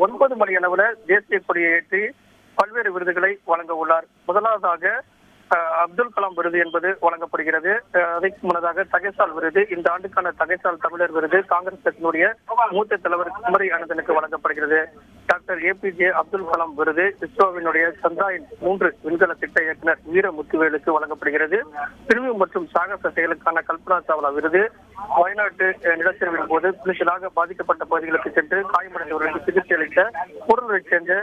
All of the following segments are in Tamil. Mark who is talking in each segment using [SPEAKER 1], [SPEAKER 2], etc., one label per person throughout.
[SPEAKER 1] 9 மணி அளவுல தேசிய கொடியை ஏற்றி பல்வேறு விருதுகளை வழங்க உள்ளார். முதலாவதாக அப்துல் கலாம் விருது என்பது வழங்கப்படுகிறது. அதற்கு முன்னதாக தகைசால் விருது, இந்த ஆண்டுக்கான தகைசால் தமிழர் விருது காங்கிரஸ் கட்சியினுடைய மூத்த தலைவர் குமரி அனந்தனுக்கு வழங்கப்படுகிறது. டாக்டர் APJ அப்துல் கலாம் விருது இஸ்ரோவினுடைய சந்திராயன் 3 விண்கல திட்ட இயக்குனர் வீரமுத்துவேலுக்கு வழங்கப்படுகிறது. பிரிவு மற்றும் சாகச செயலுக்கான கல்பனா சாவ்லா விருது, வயநாட்டு நிலச்சரிவின் போது துணிச்சலாக பாதிக்கப்பட்ட பகுதிகளுக்கு சென்று காயமடைந்தவர்களுக்கு சிகிச்சை அளித்த கூடலூரை சேர்ந்த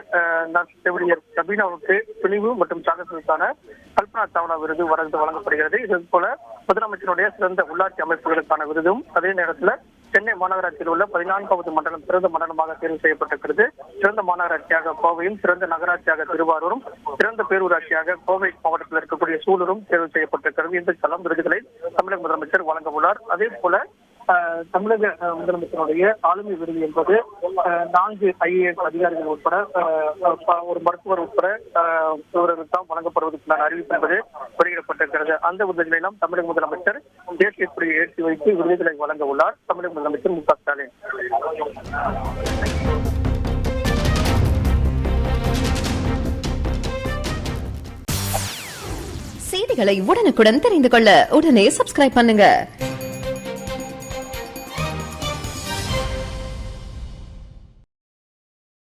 [SPEAKER 1] செவிலியர் சபீனாவுக்கு துணிவு மற்றும் சாகசத்துக்கான கல்பனா சாவ்லா விருது வழங்கப்படுகிறது. இதே போல முதலமைச்சருடைய சிறந்த உள்ளாட்சி அமைப்புகளுக்கான விருதும் அதே நேரத்தில் சென்னை மாநகராட்சியில் உள்ள 14வது மண்டலம் சிறந்த மண்டலமாக தேர்வு செய்யப்பட்டிருக்கிறது. சிறந்த மாநகராட்சியாக கோவையும், சிறந்த நகராட்சியாக திருவாரூரும், சிறந்த பேரூராட்சியாக கோவை மாவட்டத்தில் இருக்கக்கூடிய சூலூரும் தேர்வு செய்யப்பட்டிருக்கிறது. இந்த களம் விருதுகளை தமிழக முதலமைச்சர் வழங்க உள்ளார். அதே போல தமிழக முதலமைச்சருடைய ஆளுமை விருது என்பது 4 IAS அதிகாரிகள் உட்பட ஒரு மருத்துவர் உட்பட இவர்களுக்கு வழங்கப்படுவதற்கான அறிவிப்பு என்பது வெளியிடப்பட்டிருக்கிறது. அந்த விருதுகளை எல்லாம் தமிழக முதலமைச்சர் தேசிய கொடியை ஏற்றி வைத்து விருதுகளை வழங்க உள்ளார் தமிழக முதலமைச்சர் MK ஸ்டாலின்.
[SPEAKER 2] செய்திகளை உடனுக்குடன் தெரிந்து கொள்ள உடனே சப்ஸ்கிரைப் பண்ணுங்க.